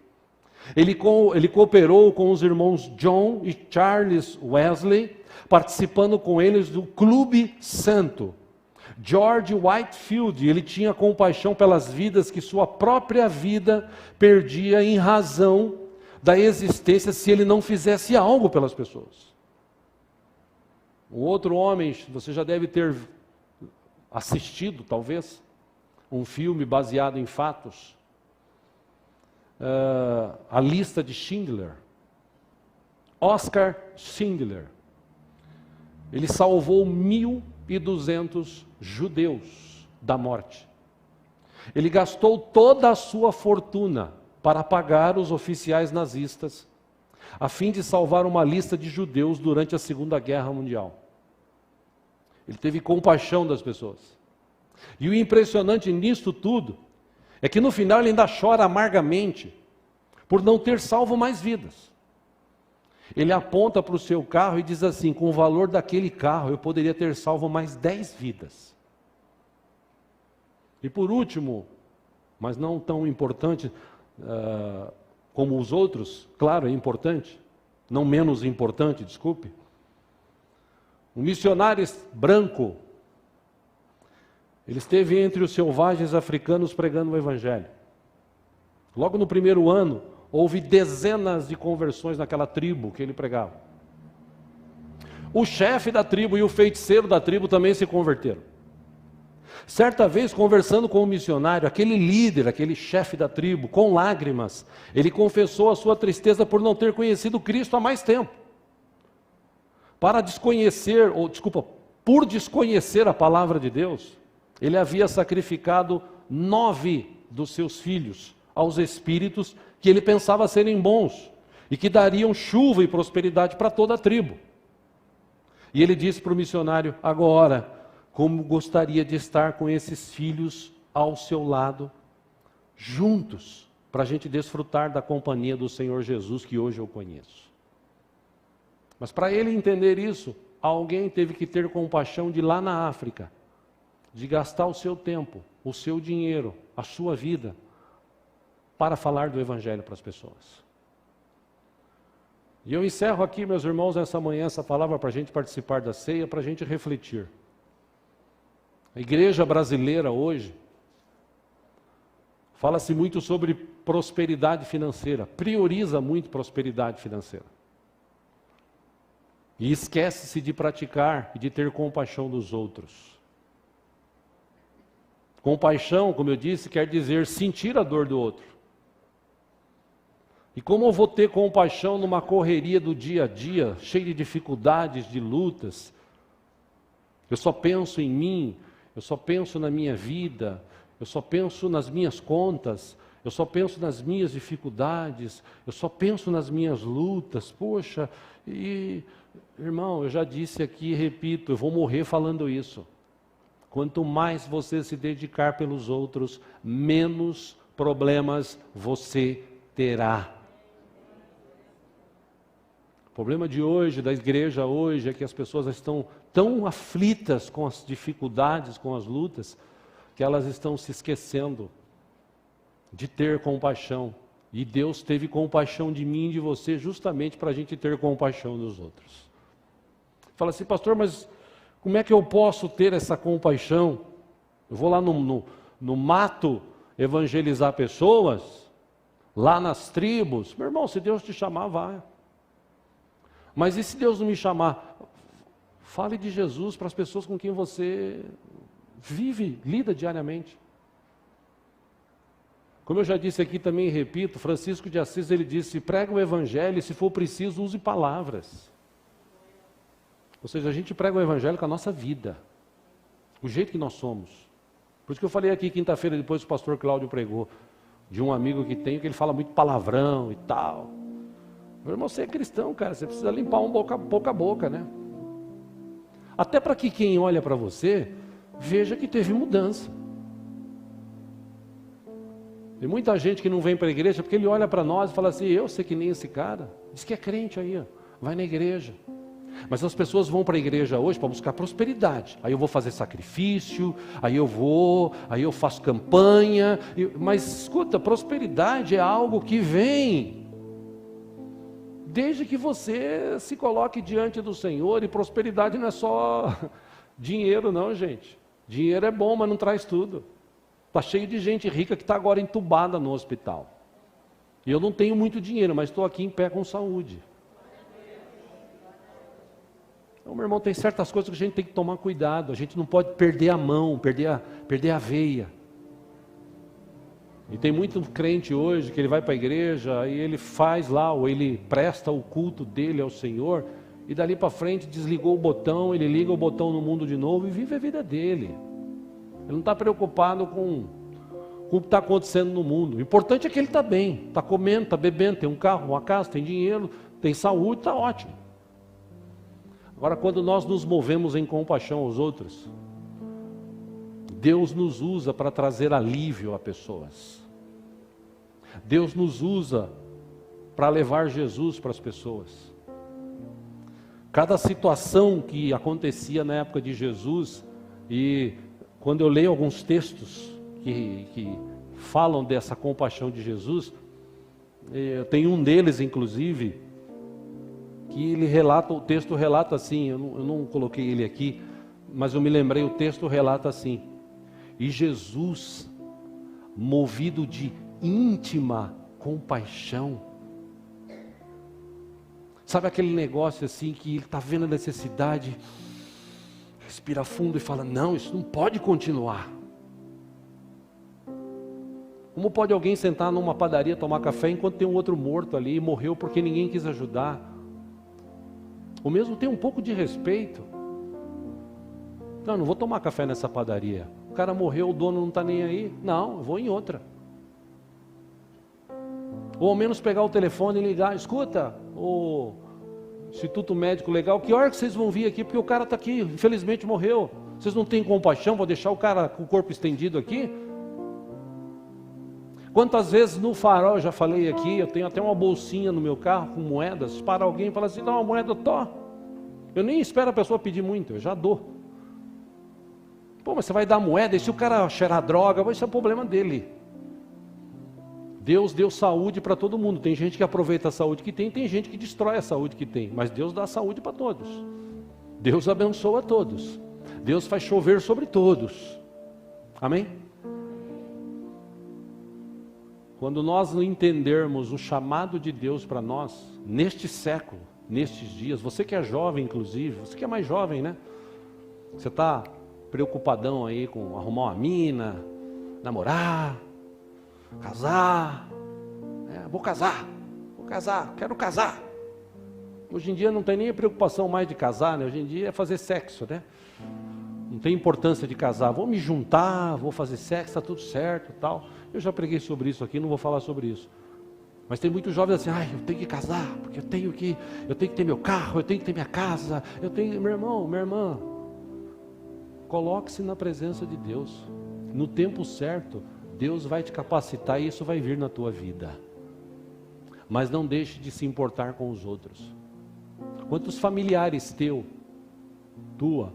[SPEAKER 1] Ele cooperou com os irmãos John e Charles Wesley, participando com eles do Clube Santo. George Whitefield, ele tinha compaixão pelas vidas que sua própria vida perdia em razão da existência se ele não fizesse algo pelas pessoas. Um outro homem, você já deve ter assistido, talvez, um filme baseado em fatos, A Lista de Schindler. Oscar Schindler. Ele salvou 1.200 judeus da morte. Ele gastou toda a sua fortuna para pagar os oficiais nazistas, a fim de salvar uma lista de judeus durante a Segunda Guerra Mundial. Ele teve compaixão das pessoas. E o impressionante nisto tudo é que no final ele ainda chora amargamente por não ter salvo mais vidas. Ele aponta para o seu carro e diz assim, com o valor daquele carro eu poderia ter salvo mais 10 vidas. E por último, mas não tão importante como os outros, claro, é importante, não menos importante, desculpe. Um missionário branco, ele esteve entre os selvagens africanos pregando o Evangelho. Logo no primeiro ano, houve dezenas de conversões naquela tribo que ele pregava. O chefe da tribo e o feiticeiro da tribo também se converteram. Certa vez, conversando com um missionário, aquele líder, aquele chefe da tribo, com lágrimas, ele confessou a sua tristeza por não ter conhecido Cristo há mais tempo. Por desconhecer a palavra de Deus, ele havia sacrificado 9 dos seus filhos aos espíritos que ele pensava serem bons e que dariam chuva e prosperidade para toda a tribo. E ele disse para o missionário: agora, como gostaria de estar com esses filhos ao seu lado, juntos, para a gente desfrutar da companhia do Senhor Jesus, que hoje eu conheço. Mas para ele entender isso, alguém teve que ter compaixão de lá na África, de gastar o seu tempo, o seu dinheiro, a sua vida, para falar do Evangelho para as pessoas. E eu encerro aqui, meus irmãos, nessa manhã, essa palavra para a gente participar da ceia, para a gente refletir. A igreja brasileira hoje, fala-se muito sobre prosperidade financeira, prioriza muito prosperidade financeira. E esquece-se de praticar e de ter compaixão dos outros. Compaixão, como eu disse, quer dizer sentir a dor do outro. E como eu vou ter compaixão numa correria do dia a dia, cheia de dificuldades, de lutas? Eu só penso em mim, eu só penso na minha vida, eu só penso nas minhas contas, eu só penso nas minhas dificuldades, eu só penso nas minhas lutas. Poxa, irmão, eu já disse aqui e repito, eu vou morrer falando isso. Quanto mais você se dedicar pelos outros, menos problemas você terá. O problema de hoje, da igreja hoje, é que as pessoas estão tão aflitas com as dificuldades, com as lutas, que elas estão se esquecendo de ter compaixão. E Deus teve compaixão de mim e de você justamente para a gente ter compaixão dos outros. Fala assim: pastor, mas como é que eu posso ter essa compaixão? Eu vou lá no mato evangelizar pessoas, lá nas tribos. Meu irmão, se Deus te chamar, vai. Mas e se Deus não me chamar? Fale de Jesus para as pessoas com quem você vive, lida diariamente. Como eu já disse aqui também e repito, Francisco de Assis, ele disse: prega o evangelho e, se for preciso, use palavras. Ou seja, a gente prega o evangelho com a nossa vida, o jeito que nós somos. Por isso que eu falei aqui quinta-feira, depois que o pastor Cláudio pregou, de um amigo que tenho, que ele fala muito palavrão e tal. Meu irmão, você é cristão, cara, você precisa limpar boca a boca, né? Até para que quem olha para você, veja que teve mudança. Tem muita gente que não vem para a igreja, porque ele olha para nós e fala assim: eu sei que nem esse cara, diz que é crente aí, ó, vai na igreja. Mas as pessoas vão para a igreja hoje para buscar prosperidade. Aí eu vou fazer sacrifício, aí eu faço campanha. Mas escuta, prosperidade é algo que vem desde que você se coloque diante do Senhor. E prosperidade não é só dinheiro não, gente. Dinheiro é bom, mas não traz tudo. Está cheio de gente rica que está agora entubada no hospital. E eu não tenho muito dinheiro, mas estou aqui em pé com saúde. Então, meu irmão, tem certas coisas que a gente tem que tomar cuidado. A gente não pode perder a mão, perder a veia. E tem muito crente hoje que ele vai para a igreja e ele faz lá, ou ele presta o culto dele ao Senhor, e dali para frente desligou o botão, ele liga o botão no mundo de novo e vive a vida dele. Ele não está preocupado com o que está acontecendo no mundo. O importante é que ele está bem, está comendo, está bebendo, tem um carro, uma casa, tem dinheiro, tem saúde, está ótimo. Agora, quando nós nos movemos em compaixão aos outros, Deus nos usa para trazer alívio a pessoas. Deus nos usa para levar Jesus para as pessoas. Cada situação que acontecia na época de Jesus, e quando eu leio alguns textos que falam dessa compaixão de Jesus. Tem um deles, inclusive, que ele relata, o texto relata assim, eu não coloquei ele aqui, mas eu me lembrei, o texto relata assim: e Jesus, movido de íntima compaixão. Sabe aquele negócio assim, que ele está vendo a necessidade, respira fundo e fala: não, isso não pode continuar. Como pode alguém sentar numa padaria, tomar café, enquanto tem um outro morto ali e morreu porque ninguém quis ajudar? O mesmo tem um pouco de respeito. Não vou tomar café nessa padaria. O cara morreu, o dono não está nem aí. Não, eu vou em outra. Ou ao menos pegar o telefone e ligar: escuta, o Instituto Médico Legal, que hora que vocês vão vir aqui? Porque o cara está aqui, infelizmente morreu. Vocês não têm compaixão, vou deixar o cara com o corpo estendido aqui? Quantas vezes no farol, já falei aqui, eu tenho até uma bolsinha no meu carro com moedas, para alguém e fala assim: dá uma moeda, eu nem espero a pessoa pedir muito, eu já dou. Pô, mas você vai dar moeda, e se o cara cheirar droga, isso é o problema dele. Deus deu saúde para todo mundo. Tem gente que aproveita a saúde que tem gente que destrói a saúde que tem, mas Deus dá saúde para todos. Deus abençoa todos. Deus faz chover sobre todos. Amém? Quando nós entendermos o chamado de Deus para nós, neste século, nestes dias, você que é jovem inclusive, você que é mais jovem, né? Você está preocupadão aí com arrumar uma mina, namorar, casar. Vou casar, quero casar. Hoje em dia não tem nem a preocupação mais de casar, né? Hoje em dia é fazer sexo, né? Não tem importância de casar. Vou me juntar, vou fazer sexo, está tudo certo e tal. Eu já preguei sobre isso aqui, não vou falar sobre isso. Mas tem muitos jovens assim: eu tenho que casar, porque eu tenho que ter meu carro, eu tenho que ter minha casa, meu irmão, minha irmã. Coloque-se na presença de Deus. No tempo certo, Deus vai te capacitar e isso vai vir na tua vida. Mas não deixe de se importar com os outros. Quantos familiares tua,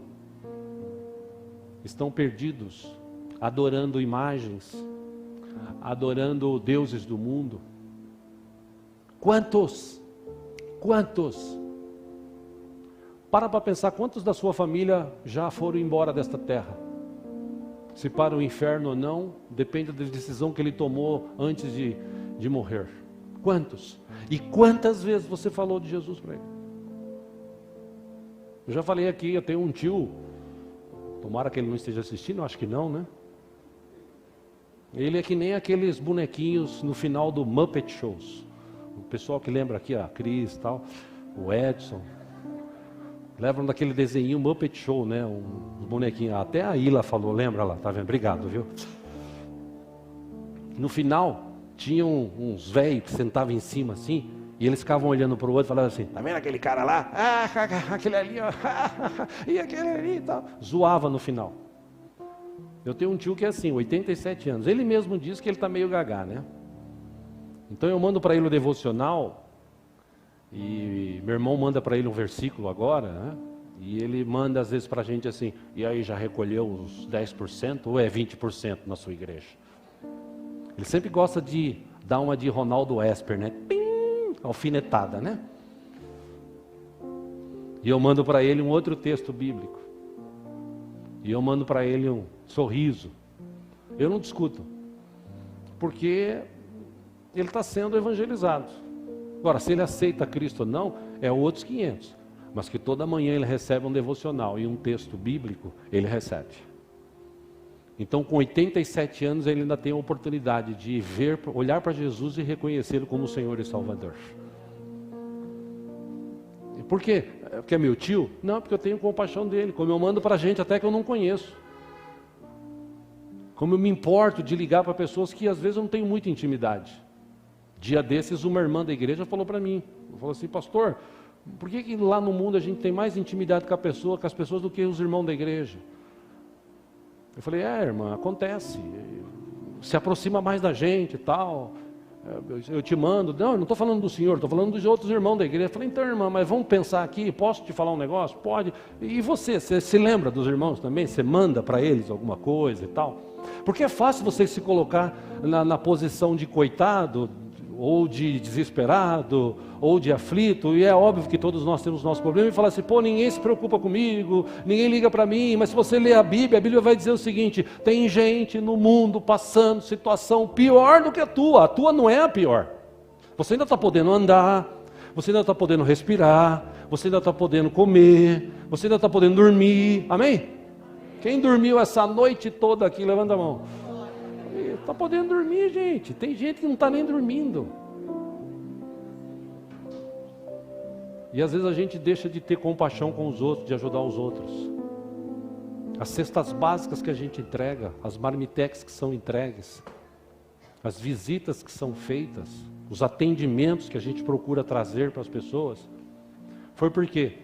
[SPEAKER 1] estão perdidos, adorando imagens, adorando deuses do mundo? Quantos? Para pensar, quantos da sua família já foram embora desta terra? Se para o inferno ou não, depende da decisão que ele tomou antes de morrer. Quantos? E quantas vezes você falou de Jesus para ele? Eu já falei aqui, eu tenho um tio, tomara que ele não esteja assistindo, eu acho que não, né? Ele é que nem aqueles bonequinhos no final do Muppet Shows. O pessoal que lembra aqui, a Cris e tal, o Edson, lembram daquele desenho Muppet Show, né? Uns bonequinhos, até a Ila falou, lembra lá, tá vendo? Obrigado, viu? No final, tinham uns velhos que sentavam em cima assim, e eles ficavam olhando para o outro e falavam assim: tá vendo aquele cara lá? Aquele ali, ó, e aquele ali e tal. Zoava no final. Eu tenho um tio que é assim, 87 anos. Ele mesmo diz que ele está meio gagá, né? Então eu mando para ele o devocional, e meu irmão manda para ele um versículo agora, né? E ele manda às vezes para a gente assim: e aí, já recolheu os 10% ou é 20% na sua igreja? Ele sempre gosta de dar uma de Ronaldo Esper, né? Pim! Alfinetada, né? E eu mando para ele um outro texto bíblico. E eu mando para ele um sorriso. Eu não discuto, porque ele está sendo evangelizado. Agora, se ele aceita Cristo ou não, é outros 500. Mas que toda manhã ele recebe um devocional e um texto bíblico, ele recebe. Então, com 87 anos, ele ainda tem a oportunidade de olhar para Jesus e reconhecê-lo como Senhor e Salvador. E por quê? Porque é meu tio? Não, porque eu tenho compaixão dele. Como eu mando para gente até que eu não conheço. Como eu me importo de ligar para pessoas que às vezes eu não tenho muita intimidade. Dia desses, uma irmã da igreja falou para mim, falou assim: pastor, por que lá no mundo a gente tem mais intimidade com as pessoas do que os irmãos da igreja? Eu falei: irmã, acontece, se aproxima mais da gente e tal. eu te mando. Não, eu não estou falando do senhor, estou falando dos outros irmãos da igreja. Eu falei, então, irmã, mas vamos pensar aqui, posso te falar um negócio? Pode. E você se lembra dos irmãos também? Você manda para eles alguma coisa e tal? Porque é fácil você se colocar na posição de coitado, ou de desesperado, ou de aflito, e é óbvio que todos nós temos nosso problema, e falar assim, pô, ninguém se preocupa comigo, ninguém liga para mim, mas se você ler a Bíblia vai dizer o seguinte, tem gente no mundo passando situação pior do que a tua não é a pior. Você ainda está podendo andar, você ainda está podendo respirar, você ainda está podendo comer, você ainda está podendo dormir, amém? Quem dormiu essa noite toda aqui, levanta a mão. Está podendo dormir, gente. Tem gente que não está nem dormindo. E às vezes a gente deixa de ter compaixão com os outros, de ajudar os outros. As cestas básicas que a gente entrega, as marmitex que são entregues, as visitas que são feitas, os atendimentos que a gente procura trazer para as pessoas, foi por quê?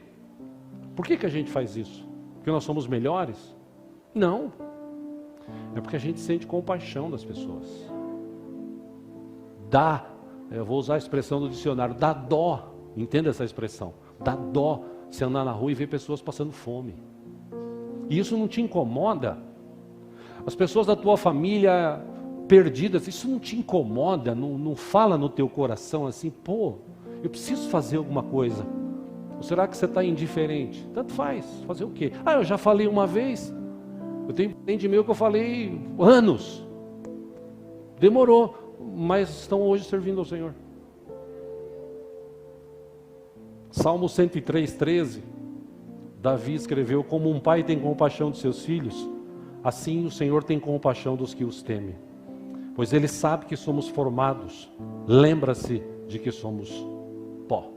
[SPEAKER 1] Por que a gente faz isso? Porque nós somos melhores? Não. É porque a gente sente compaixão das pessoas. Eu vou usar a expressão do dicionário, dá dó, entenda essa expressão, dá dó você andar na rua e ver pessoas passando fome. E isso não te incomoda? As pessoas da tua família perdidas, isso não te incomoda? Não fala no teu coração assim, pô, eu preciso fazer alguma coisa. Ou será que você está indiferente? Tanto faz, fazer o quê? Eu já falei uma vez. Eu tenho um cliente meu que eu falei anos. Demorou, mas estão hoje servindo ao Senhor. Salmo 103:13. Davi escreveu, como um pai tem compaixão de seus filhos, assim o Senhor tem compaixão dos que os temem. Pois Ele sabe que somos formados, lembra-se de que somos pó.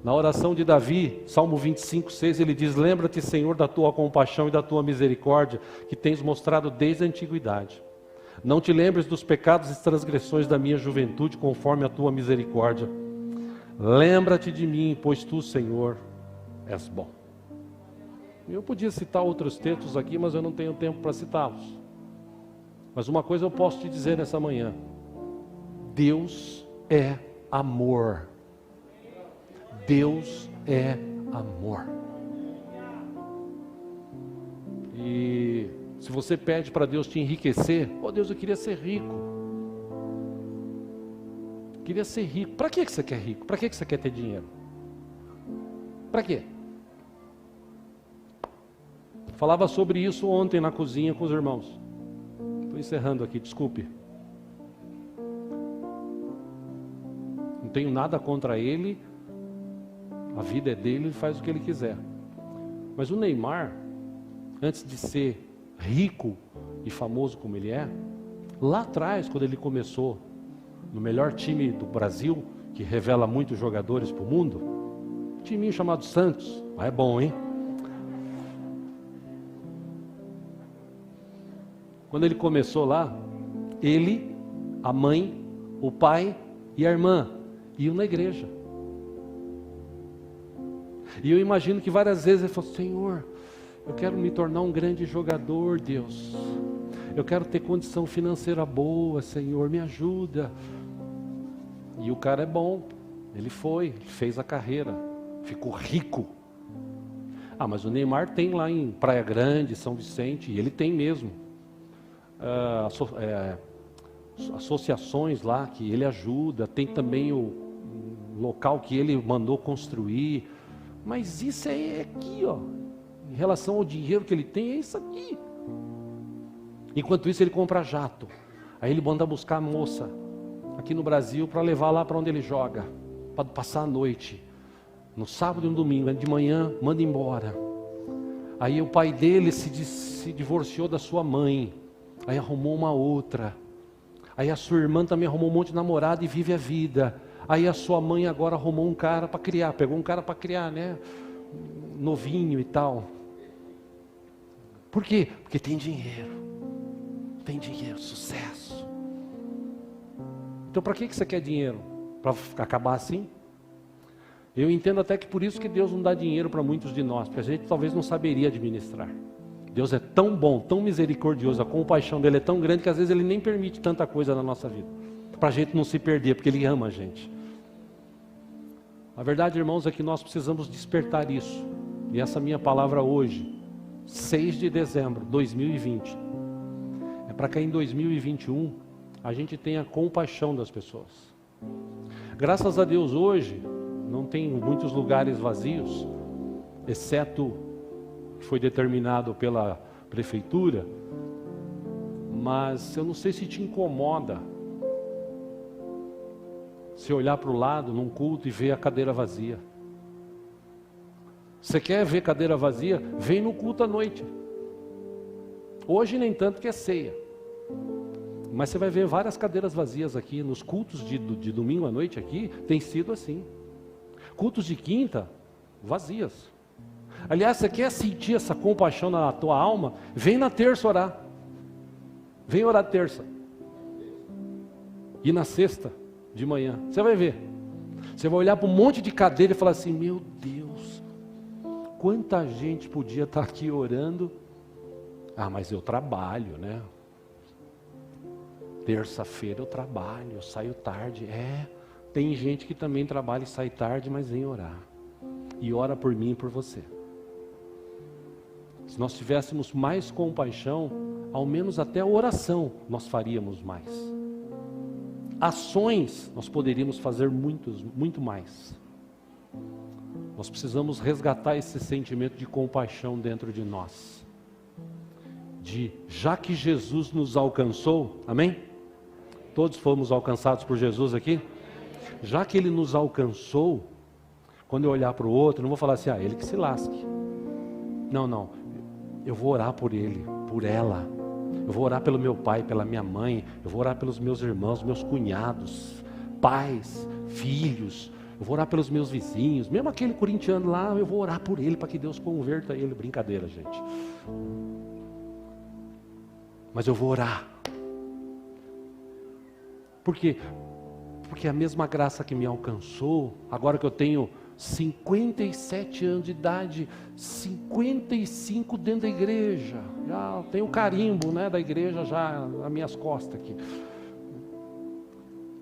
[SPEAKER 1] Na oração de Davi, Salmo 25:6, ele diz, lembra-te, Senhor, da tua compaixão e da tua misericórdia, que tens mostrado desde a antiguidade. Não te lembres dos pecados e transgressões da minha juventude, conforme a tua misericórdia. Lembra-te de mim, pois tu, Senhor, és bom. Eu podia citar outros textos aqui, mas eu não tenho tempo para citá-los. Mas uma coisa eu posso te dizer nessa manhã. Deus é amor. Deus é amor. E se você pede para Deus te enriquecer, Deus, eu queria ser rico. Queria ser rico. Para que você quer rico? Para que você quer ter dinheiro? Para quê? Falava sobre isso ontem na cozinha com os irmãos. Estou encerrando aqui, desculpe. Não tenho nada contra ele. A vida é dele, ele faz o que ele quiser. Mas o Neymar, antes de ser rico e famoso como ele é, lá atrás, quando ele começou no melhor time do Brasil, que revela muitos jogadores para o mundo, um timinho chamado Santos, é bom, hein? Quando ele começou lá, ele, a mãe, o pai e a irmã iam na igreja. E eu imagino que várias vezes ele falou, Senhor, eu quero me tornar um grande jogador, Deus. Eu quero ter condição financeira boa, Senhor, me ajuda. E o cara é bom, ele fez a carreira, ficou rico. Mas o Neymar tem lá em Praia Grande, São Vicente, e ele tem mesmo. Associações lá que ele ajuda, tem também o local que ele mandou construir. Mas isso é aqui, em relação ao dinheiro que ele tem, é isso aqui. Enquanto isso ele compra jato. Aí ele manda buscar a moça aqui no Brasil para levar lá para onde ele joga, para passar a noite. No sábado e no domingo, de manhã manda embora. Aí o pai dele se divorciou da sua mãe. Aí arrumou uma outra. Aí a sua irmã também arrumou um monte de namorado e vive a vida. Aí a sua mãe agora arrumou um cara para criar, pegou um cara para criar, né? Novinho e tal. Por quê? Porque tem dinheiro. Tem dinheiro, sucesso. Então para que você quer dinheiro? Para acabar assim? Eu entendo até que por isso que Deus não dá dinheiro para muitos de nós, porque a gente talvez não saberia administrar. Deus é tão bom, tão misericordioso, a compaixão dele é tão grande que às vezes ele nem permite tanta coisa na nossa vida. para a gente não se perder, porque Ele ama a gente. A verdade, irmãos, é que nós precisamos despertar isso. E essa minha palavra hoje, 6 de dezembro de 2020, é para que em 2021 a gente tenha compaixão das pessoas. Graças a Deus hoje não tem muitos lugares vazios, exceto que foi determinado pela prefeitura, mas eu não sei se te incomoda se olhar para o lado num culto e ver a cadeira vazia. Você quer ver cadeira vazia? Vem no culto à noite. Hoje nem tanto que é ceia, mas você vai ver várias cadeiras vazias aqui. Nos cultos de domingo à noite aqui, tem sido assim. Cultos de quinta, vazias. Aliás, você quer sentir essa compaixão na tua alma? Vem na terça orar. Vem orar terça. E na sexta de manhã, você vai ver. Você vai olhar para um monte de cadeira e falar assim: meu Deus, quanta gente podia estar aqui orando. Ah, mas eu trabalho, né? Terça-feira eu trabalho, eu saio tarde. Tem gente que também trabalha e sai tarde, mas vem orar. E ora por mim e por você. Se nós tivéssemos mais compaixão, ao menos até a oração nós faríamos mais. Ações nós poderíamos fazer muito mais. Nós precisamos resgatar esse sentimento de compaixão dentro de nós. Já que Jesus nos alcançou, amém? Todos fomos alcançados por Jesus aqui? Já que Ele nos alcançou, quando eu olhar para o outro, eu não vou falar assim: ele que se lasque. Não. Eu vou orar por ele, por ela. Eu vou orar pelo meu pai, pela minha mãe. Eu vou orar pelos meus irmãos, meus cunhados, pais, filhos. Eu vou orar pelos meus vizinhos. Mesmo aquele corintiano lá, eu vou orar por ele, para que Deus converta ele. Brincadeira, gente. Mas eu vou orar. Por quê? Porque a mesma graça que me alcançou, agora que eu tenho 57 anos de idade, 55 dentro da igreja, já tenho o carimbo, né, da igreja já nas minhas costas aqui.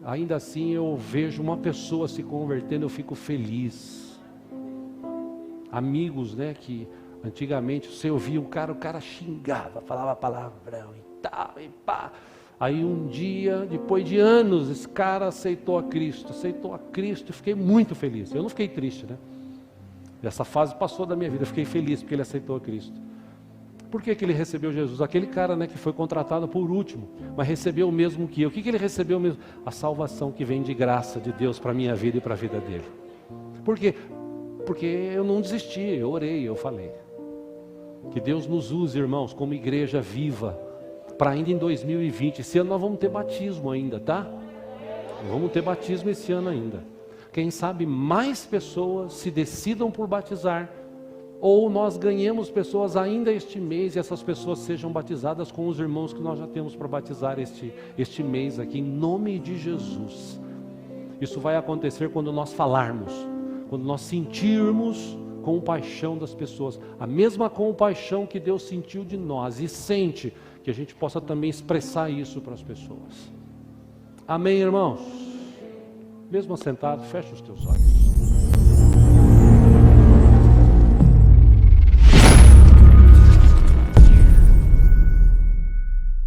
[SPEAKER 1] Ainda assim eu vejo uma pessoa se convertendo, eu fico feliz. Amigos, né, que antigamente você ouvia o cara xingava, falava palavrão e tal, e pá. Aí um dia, depois de anos, esse cara aceitou a Cristo e fiquei muito feliz. Eu não fiquei triste, né? Essa fase passou da minha vida, eu fiquei feliz porque ele aceitou a Cristo. Por que ele recebeu Jesus? Aquele cara, né, que foi contratado por último, mas recebeu o mesmo que eu. O que ele recebeu mesmo? A salvação que vem de graça de Deus para a minha vida e para a vida dele. Por quê? Porque eu não desisti, eu orei, eu falei. Que Deus nos use, irmãos, como igreja viva, para ainda em 2020, esse ano nós vamos ter batismo ainda, tá? Vamos ter batismo esse ano ainda. Quem sabe mais pessoas se decidam por batizar, ou nós ganhemos pessoas ainda este mês e essas pessoas sejam batizadas com os irmãos que nós já temos para batizar este mês aqui, em nome de Jesus. Isso vai acontecer quando nós falarmos, quando nós sentirmos compaixão das pessoas, a mesma compaixão que Deus sentiu de nós e sente, que a gente possa também expressar isso para as pessoas. Amém, irmãos? Mesmo assentado, fecha os teus olhos.